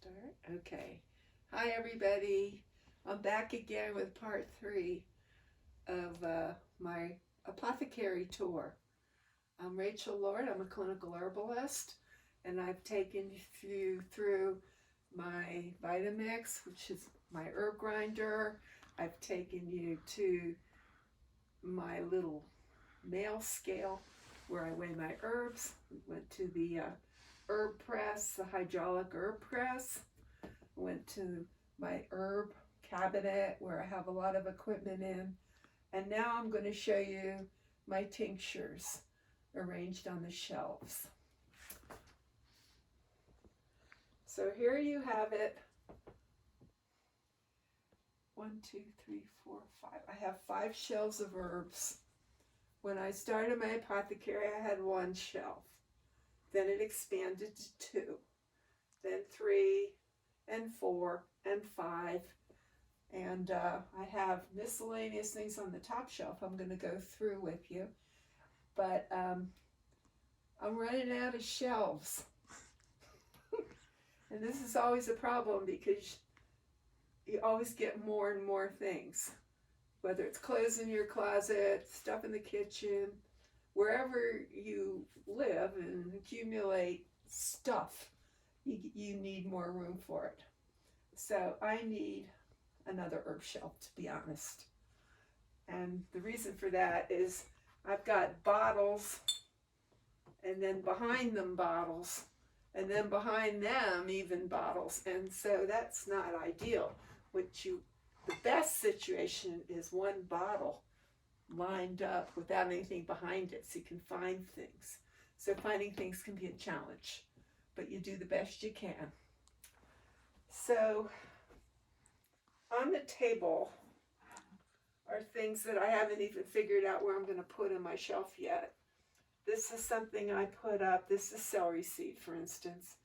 Start. Okay. Hi, everybody. I'm back again with part 3 of my apothecary tour. I'm Rachel Lord. I'm a clinical herbalist, and I've taken you through my Vitamix, which is my herb grinder. I've taken you to my little nail scale where I weigh my herbs. We went to the herb press, the hydraulic herb press. Went to my herb cabinet where I have a lot of equipment in. And now I'm going to show you my tinctures arranged on the shelves. So here you have it. 1, 2, 3, 4, 5. I have 5 shelves of herbs. When I started my apothecary, I had 1 shelf. Then it expanded to 2, then 3, and 4, and 5. And I have miscellaneous things on the top shelf I'm going to go through with you. But I'm running out of shelves. And this is always a problem because you always get more and more things. Whether it's clothes in your closet, stuff in the kitchen, wherever you live and accumulate stuff, you need more room for it. So I need another herb shelf, to be honest. And the reason for that is I've got bottles, and then behind them bottles, and then behind them even bottles. And so that's not ideal. The best situation is 1 bottle lined up without anything behind it so you can find things. So finding things can be a challenge, but you do the best you can. So on the table are things that I haven't even figured out where I'm going to put in my shelf yet. This is something I put up. This is celery seed, for instance.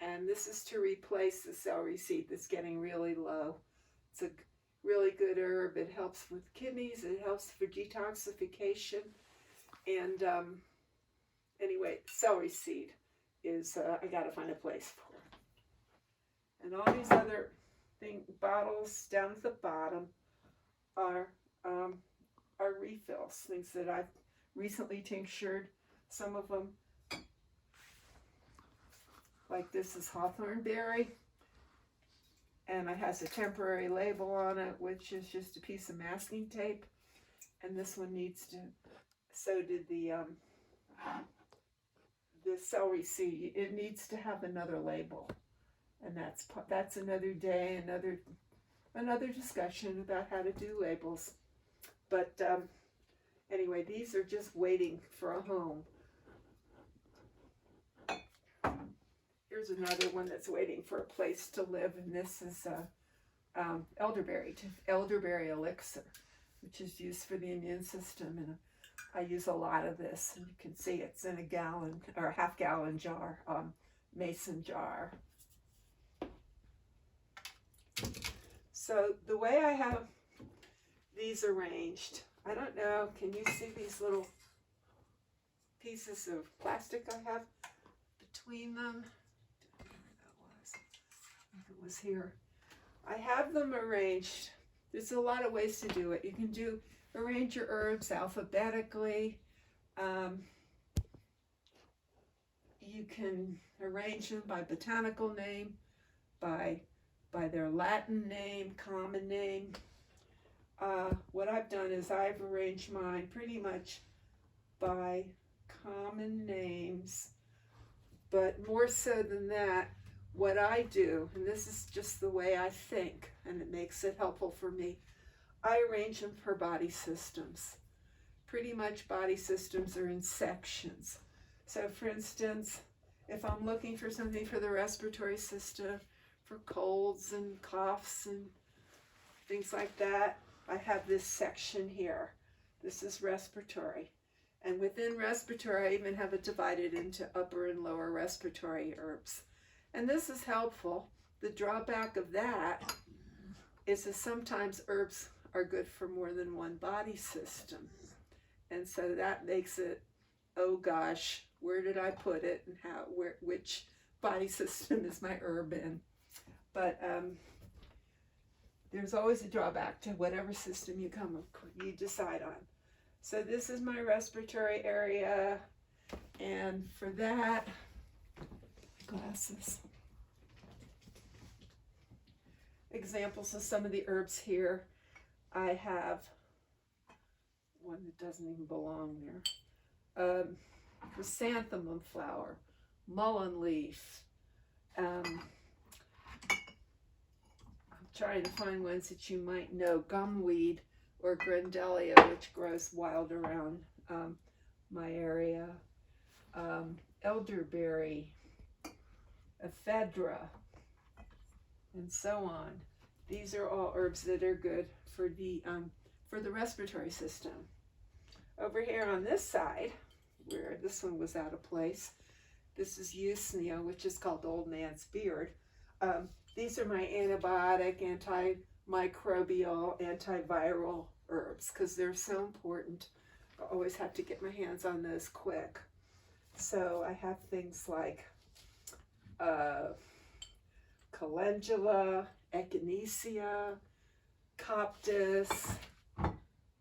And this is to replace the celery seed that's getting really low. It's a really good herb. It helps with kidneys. It helps for detoxification. And anyway, celery seed is, I got to find a place for. And all these other bottles down at the bottom are refills, things that I've recently tinctured. Some of them, like this is hawthorn berry, and it has a temporary label on it, which is just a piece of masking tape. And this one needs to, so did the celery seed. It needs to have another label. And that's another day, another discussion about how to do labels. But anyway, these are just waiting for a home. Here's another one that's waiting for a place to live, and this is elderberry elixir, which is used for the immune system. And I use a lot of this, and you can see it's in a gallon or a half-gallon jar, mason jar. So the way I have these arranged, I don't know, can you see these little pieces of plastic I have between them? I think it was here. I have them arranged. There's a lot of ways to do it. You can arrange your herbs alphabetically. You can arrange them by botanical name, by their Latin name, common name. What I've done is I've arranged mine pretty much by common names, but more so than that, what I do, and this is just the way I think, and it makes it helpful for me, I arrange them for body systems. Pretty much body systems are in sections. So for instance, if I'm looking for something for the respiratory system, for colds and coughs and things like that, I have this section here. This is respiratory. And within respiratory, I even have it divided into upper and lower respiratory herbs. And this is helpful. The drawback of that is that sometimes herbs are good for more than one body system. And so that makes it, oh gosh, where did I put it, and which body system is my herb in? But there's always a drawback to whatever system you decide on. So this is my respiratory area, and for that, glasses. Examples of some of the herbs here. I have one that doesn't even belong there. Chrysanthemum flower, mullein leaf. I'm trying to find ones that you might know. Gumweed or Grandelia, which grows wild around my area. Elderberry, ephedra, and so on. These are all herbs that are good for the respiratory system. Over here on this side, where this one was out of place, this is Usnea, which is called Old Man's Beard. These are my antibiotic, antimicrobial, antiviral herbs because they're so important. I always have to get my hands on those quick. So I have things like calendula, echinacea, coptis.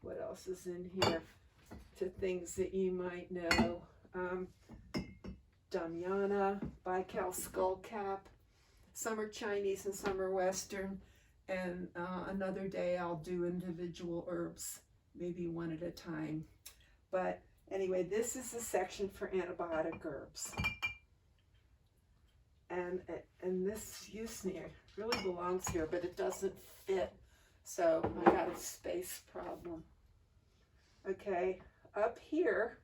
What else is in here? To things that you might know. Damiana, bical skullcap. Some are Chinese and some are Western. And another day I'll do individual herbs, maybe one at a time. But anyway, this is the section for antibiotic herbs. And this Usnea really belongs here, but it doesn't fit. So I got a space problem. Okay, up here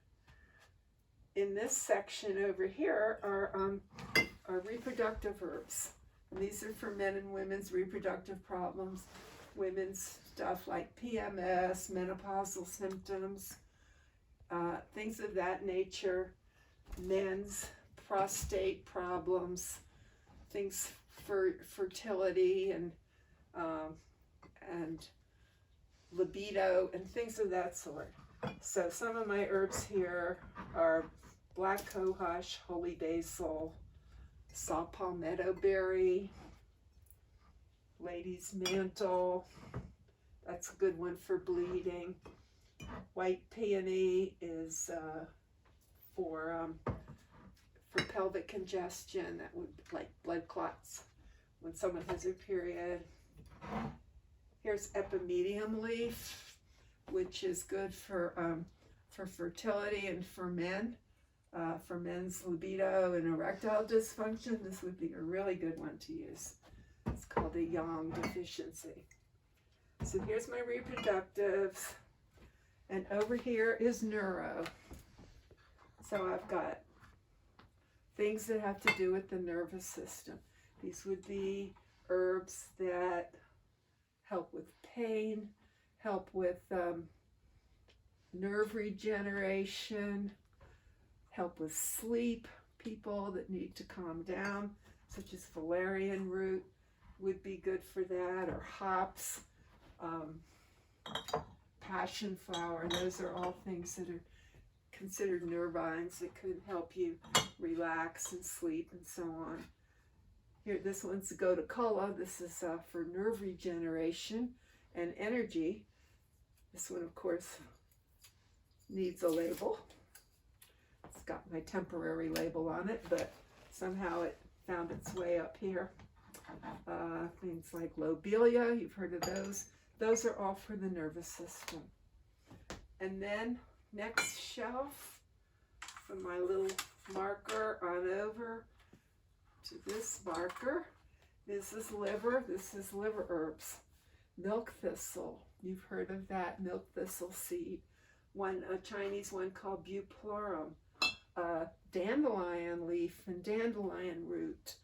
in this section over here are reproductive herbs. And these are for men and women's reproductive problems, women's stuff like PMS, menopausal symptoms, things of that nature, men's prostate problems, things for fertility and libido and things of that sort. So some of my herbs here are black cohosh, holy basil, saw palmetto berry, lady's mantle, that's a good one for bleeding. White peony is for pelvic congestion, that would like blood clots when someone has a period. Here's epimedium leaf, which is good for fertility and for men, for men's libido and erectile dysfunction. This would be a really good one to use. It's called a yang deficiency. So here's my reproductives, and over here is neuro. So I've got things that have to do with the nervous system. These would be herbs that help with pain, help with nerve regeneration, help with sleep, people that need to calm down, such as valerian root would be good for that, or hops, passion flower. Those are all things that are considered nervines that could help you relax and sleep and so on. Here, this one's gotukola. This is for nerve regeneration and energy. This one, of course, needs a label. It's got my temporary label on it, but somehow it found its way up here. Things like lobelia, you've heard of those. Those are all for the nervous system. And then next shelf, from my little marker on over to this marker, this is liver herbs. Milk thistle, you've heard of that, milk thistle seed. A Chinese one called buplorum. Dandelion leaf and dandelion root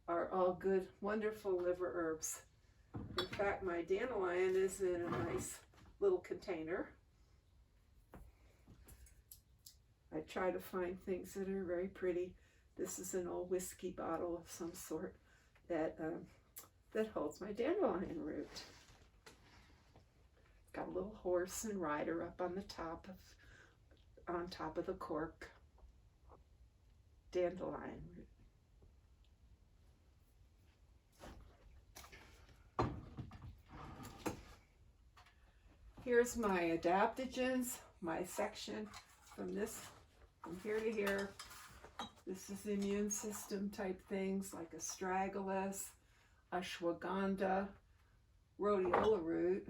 are all good, wonderful liver herbs. In fact, my dandelion is in a nice little container. I try to find things that are very pretty. This is an old whiskey bottle of some sort that holds my dandelion root. Got a little horse and rider up on the top of the cork. Dandelion root. here's my adaptogens, my section from here to here. This is immune system type things like astragalus, ashwagandha, rhodiola root,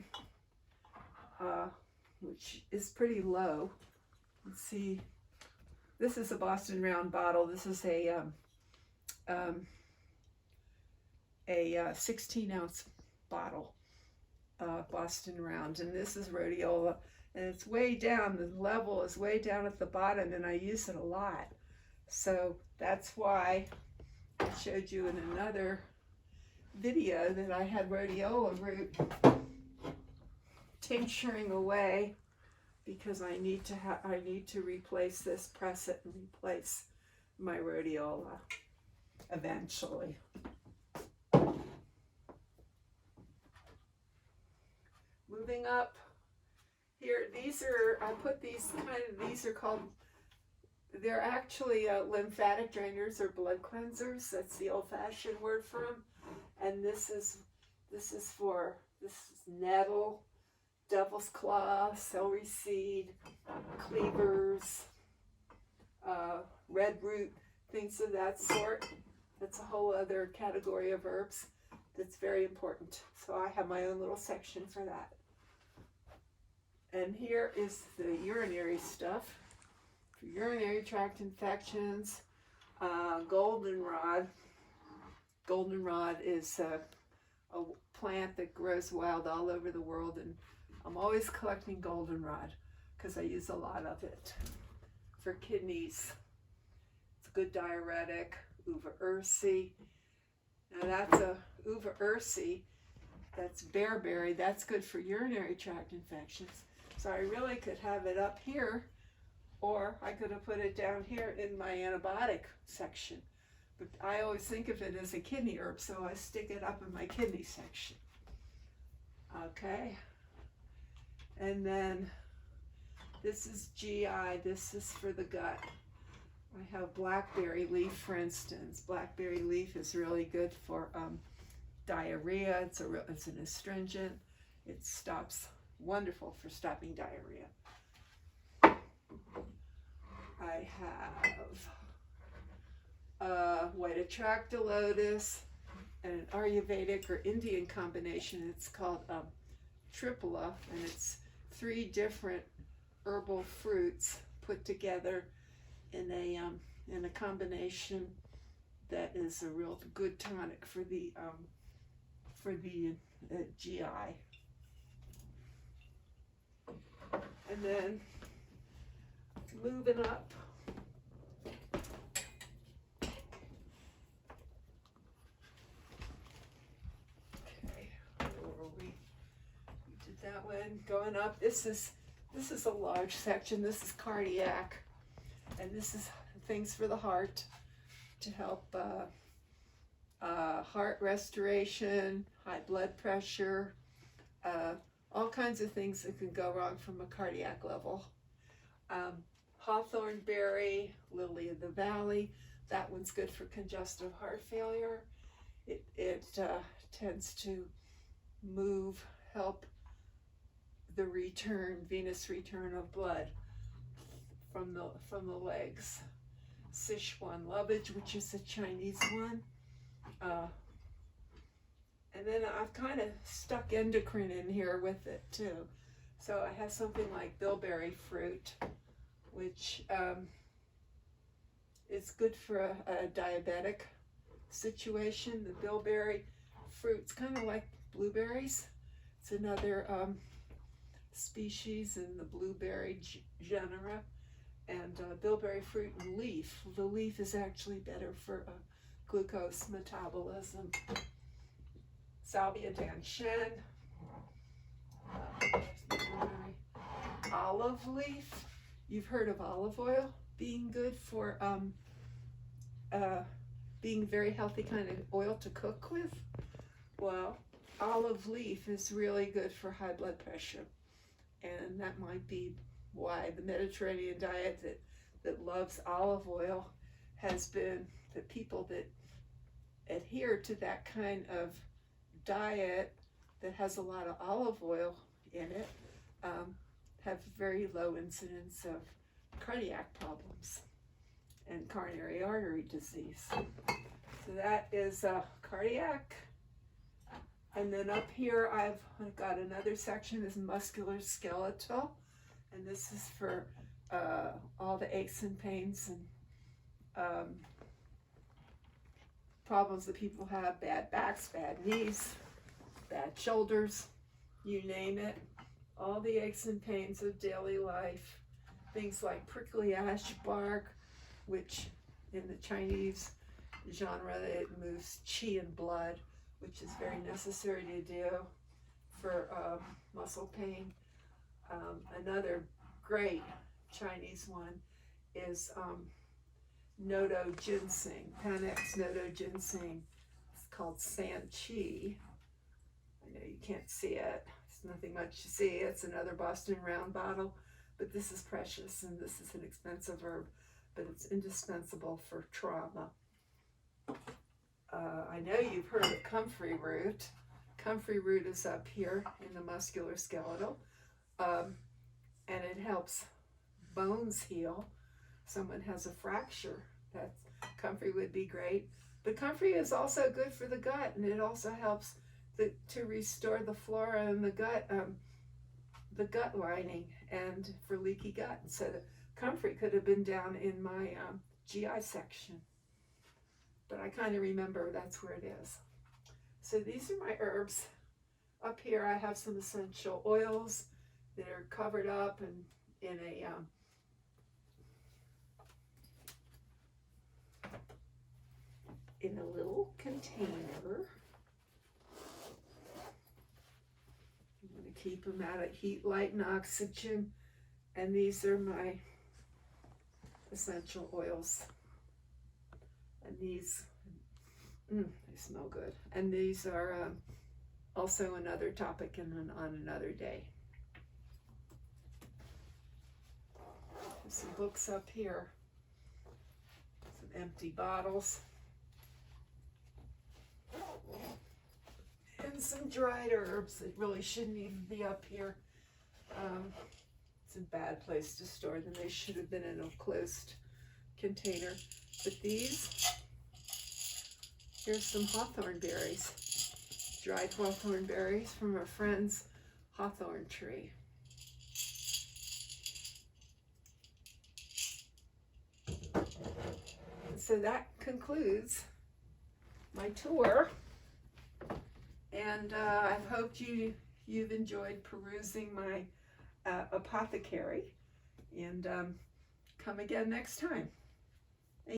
which is pretty low. Let's see, this is a Boston Round bottle. This is a 16-ounce bottle, Boston Round, and this is rhodiola, and it's way down. The level is way down at the bottom, and I use it a lot. So that's why I showed you in another video that I had rhodiola root tincturing away, because I need to replace this, press it and replace my rhodiola eventually. Moving up here, these are, I put these these are called, they're actually lymphatic drainers or blood cleansers. That's the old-fashioned word for them. And this is nettle, devil's claw, celery seed, cleavers, red root, things of that sort. That's a whole other category of herbs that's very important. So I have my own little section for that. And here is the urinary stuff. For urinary tract infections, goldenrod. Goldenrod is a plant that grows wild all over the world, and I'm always collecting goldenrod because I use a lot of it for kidneys. It's a good diuretic. Uva ursi. Now that's a uva ursi. That's bearberry. That's good for urinary tract infections. So I really could have it up here, or I could have put it down here in my antibiotic section. But I always think of it as a kidney herb, so I stick it up in my kidney section. Okay. And then this is GI. This is for the gut. I have blackberry leaf, for instance. Blackberry leaf is really good for diarrhea. It's an astringent. It stops, wonderful for stopping diarrhea. I have white atractylotis and an Ayurvedic or Indian combination. It's called triphala, and it's 3 different herbal fruits put together in a combination that is a real good tonic for the GI. And then moving up, okay, where were we? We did that one. Going up, this is a large section. This is cardiac, and this is things for the heart to help heart restoration, high blood pressure, all kinds of things that can go wrong from a cardiac level. Hawthorn berry, lily of the valley, that one's good for congestive heart failure. It tends to help the venous return of blood from the legs. Sichuan lovage, which is a Chinese one. And then I've kind of stuck endocrine in here with it too. So I have something like bilberry fruit, which is good for a diabetic situation. The bilberry fruit's kind of like blueberries. It's another species in the blueberry genera. And bilberry fruit and leaf. The leaf is actually better for glucose metabolism. Salvia danshen. Olive leaf. You've heard of olive oil being good for being very healthy kind of oil to cook with. Well, olive leaf is really good for high blood pressure, and that might be why the Mediterranean diet that loves olive oil has been, the people that adhere to that kind of diet that has a lot of olive oil in it have very low incidence of cardiac problems and coronary artery disease. So that is cardiac. And then up here I've got another section is musculoskeletal, and this is for all the aches and pains and problems that people have, bad backs, bad knees, bad shoulders, you name it. All the aches and pains of daily life, things like prickly ash bark, which in the Chinese genre it moves qi and blood, which is very necessary to do for muscle pain. Another great Chinese one is Nodo ginseng, Panax Nodo ginseng. It's called San Chi. I know you can't see it. There's nothing much to see. It's another Boston round bottle, but this is precious and this is an expensive herb, but it's indispensable for trauma. I know you've heard of comfrey root. Comfrey root is up here in the musculoskeletal, and it helps bones heal. Someone has a fracture, that comfrey would be great. But comfrey is also good for the gut, and it also helps to restore the flora in the gut lining, and for leaky gut. So the comfrey could have been down in my GI section, but I kind of remember that's where it is. So these are my herbs. Up here I have some essential oils that are covered up and in a little container. I'm going to keep them out of heat, light, and oxygen. And these are my essential oils. And these, they smell good. And these are also another topic on another day. There's some books up here. Some empty bottles. And some dried herbs that really shouldn't even be up here. It's a bad place to store them. They should have been in a closed container. But here's some hawthorn berries. Dried hawthorn berries from our friend's hawthorn tree. So that concludes my tour. And I've hoped you've enjoyed perusing my Apothecary, and come again next time.